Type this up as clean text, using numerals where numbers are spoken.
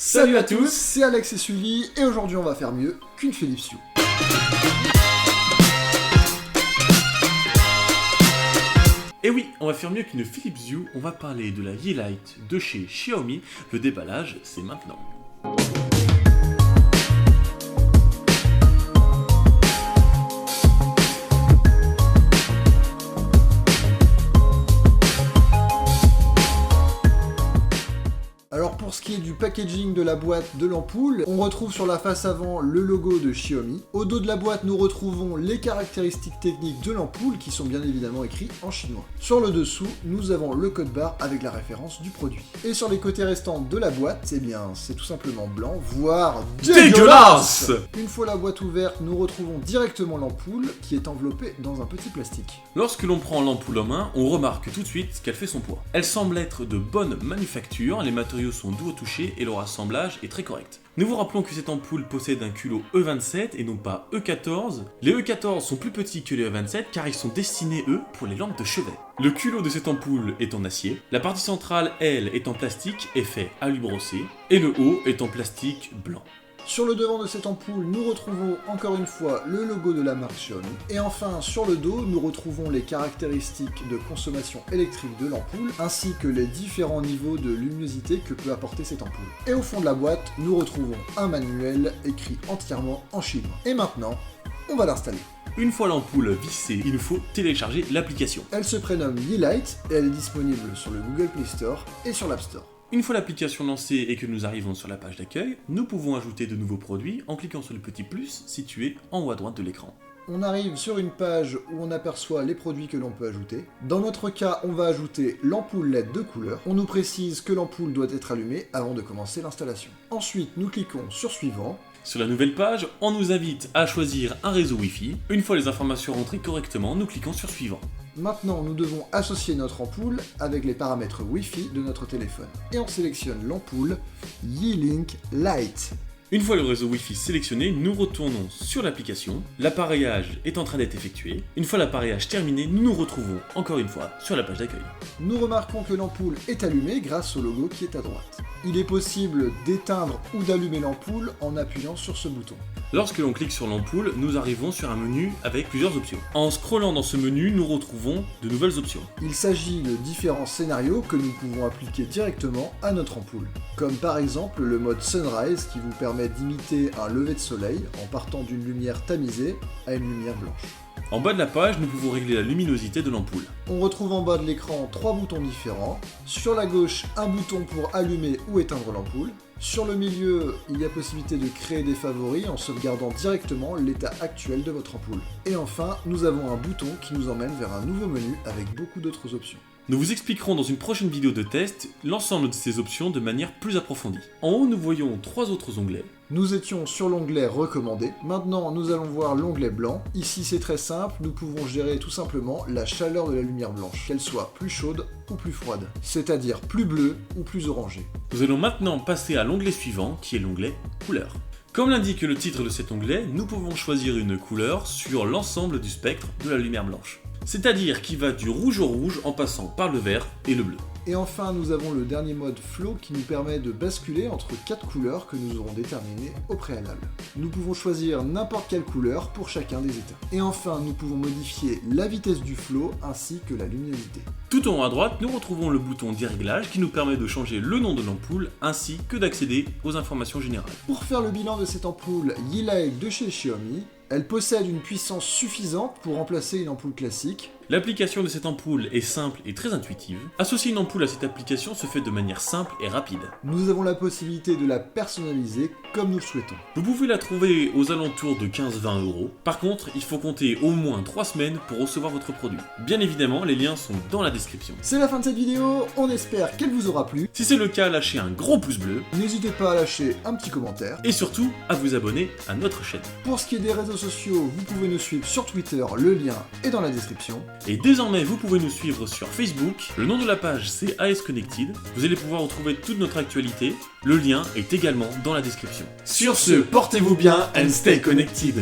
Salut à tous, c'est Alex et Sully, et aujourd'hui on va faire mieux qu'une Philips Hue. Et oui, on va faire mieux qu'une Philips Hue, on va parler de la Yeelight de chez Xiaomi. Le déballage, c'est maintenant. Alors pour ce qui est du packaging de la boîte de l'ampoule, on retrouve sur la face avant le logo de Xiaomi. Au dos de la boîte, nous retrouvons les caractéristiques techniques de l'ampoule qui sont bien évidemment écrits en chinois. Sur le dessous, nous avons le code barre avec la référence du produit. Et sur les côtés restants de la boîte, eh bien c'est tout simplement blanc, voire dégueulasse. Une fois la boîte ouverte, nous retrouvons directement l'ampoule qui est enveloppée dans un petit plastique. Lorsque l'on prend l'ampoule en main, on remarque tout de suite qu'elle fait son poids. Elle semble être de bonne manufacture, les matériaux sont doux au toucher et leur assemblage est très correct. Nous vous rappelons que cette ampoule possède un culot E27 et non pas E14. Les E14 sont plus petits que les E27 car ils sont destinés eux pour les lampes de chevet. Le culot de cette ampoule est en acier, la partie centrale elle est en plastique effet alu brossé et le haut est en plastique blanc. Sur le devant de cette ampoule, nous retrouvons encore une fois le logo de la marque Xiaomi. Et enfin, sur le dos, nous retrouvons les caractéristiques de consommation électrique de l'ampoule, ainsi que les différents niveaux de luminosité que peut apporter cette ampoule. Et au fond de la boîte, nous retrouvons un manuel écrit entièrement en chinois. Et maintenant, on va l'installer. Une fois l'ampoule vissée, il nous faut télécharger l'application. Elle se prénomme Yeelight et elle est disponible sur le Google Play Store et sur l'App Store. Une fois l'application lancée et que nous arrivons sur la page d'accueil, nous pouvons ajouter de nouveaux produits en cliquant sur le petit plus situé en haut à droite de l'écran. On arrive sur une page où on aperçoit les produits que l'on peut ajouter. Dans notre cas, on va ajouter l'ampoule LED de couleur. On nous précise que l'ampoule doit être allumée avant de commencer l'installation. Ensuite, nous cliquons sur Suivant. Sur la nouvelle page, on nous invite à choisir un réseau Wi-Fi. Une fois les informations rentrées correctement, nous cliquons sur Suivant. Maintenant, nous devons associer notre ampoule avec les paramètres Wi-Fi de notre téléphone. Et on sélectionne l'ampoule Yeelink Light. Une fois le réseau Wi-Fi sélectionné, nous retournons sur l'application. L'appareillage est en train d'être effectué. Une fois l'appareillage terminé, nous nous retrouvons encore une fois sur la page d'accueil. Nous remarquons que l'ampoule est allumée grâce au logo qui est à droite. Il est possible d'éteindre ou d'allumer l'ampoule en appuyant sur ce bouton. Lorsque l'on clique sur l'ampoule, nous arrivons sur un menu avec plusieurs options. En scrollant dans ce menu, nous retrouvons de nouvelles options. Il s'agit de différents scénarios que nous pouvons appliquer directement à notre ampoule. Comme par exemple le mode Sunrise qui vous permet d'imiter un lever de soleil en partant d'une lumière tamisée à une lumière blanche. En bas de la page, nous pouvons régler la luminosité de l'ampoule. On retrouve en bas de l'écran 3 boutons différents. Sur la gauche, un bouton pour allumer ou éteindre l'ampoule. Sur le milieu, il y a possibilité de créer des favoris en sauvegardant directement l'état actuel de votre ampoule. Et enfin, nous avons un bouton qui nous emmène vers un nouveau menu avec beaucoup d'autres options. Nous vous expliquerons dans une prochaine vidéo de test l'ensemble de ces options de manière plus approfondie. En haut, nous voyons 3 autres onglets. Nous étions sur l'onglet recommandé. Maintenant, nous allons voir l'onglet blanc. Ici, c'est très simple. Nous pouvons gérer tout simplement la chaleur de la lumière blanche, qu'elle soit plus chaude ou plus froide, c'est-à-dire plus bleue ou plus orangée. Nous allons maintenant passer à l'onglet suivant, qui est l'onglet couleur. Comme l'indique le titre de cet onglet, nous pouvons choisir une couleur sur l'ensemble du spectre de la lumière blanche. C'est-à-dire qui va du rouge au rouge en passant par le vert et le bleu. Et enfin, nous avons le dernier mode Flow qui nous permet de basculer entre 4 couleurs que nous aurons déterminées au préalable. Nous pouvons choisir n'importe quelle couleur pour chacun des états. Et enfin, nous pouvons modifier la vitesse du flow ainsi que la luminosité. Tout en haut à droite, nous retrouvons le bouton d'irréglage qui nous permet de changer le nom de l'ampoule ainsi que d'accéder aux informations générales. Pour faire le bilan de cette ampoule Yeelight de chez Xiaomi, elle possède une puissance suffisante pour remplacer une ampoule classique. L'application de cette ampoule est simple et très intuitive. Associer une ampoule à cette application se fait de manière simple et rapide. Nous avons la possibilité de la personnaliser comme nous le souhaitons. Vous pouvez la trouver aux alentours de 15-20 €. Par contre, il faut compter au moins 3 semaines pour recevoir votre produit. Bien évidemment, les liens sont dans la description. C'est la fin de cette vidéo, on espère qu'elle vous aura plu. Si c'est le cas, lâchez un gros pouce bleu. N'hésitez pas à lâcher un petit commentaire. Et surtout, à vous abonner à notre chaîne. Pour ce qui est des réseaux sociaux, vous pouvez nous suivre sur Twitter, le lien est dans la description. Et désormais, vous pouvez nous suivre sur Facebook. Le nom de la page, c'est AS Connected. Vous allez pouvoir retrouver toute notre actualité. Le lien est également dans la description. Sur ce, portez-vous bien and stay connected.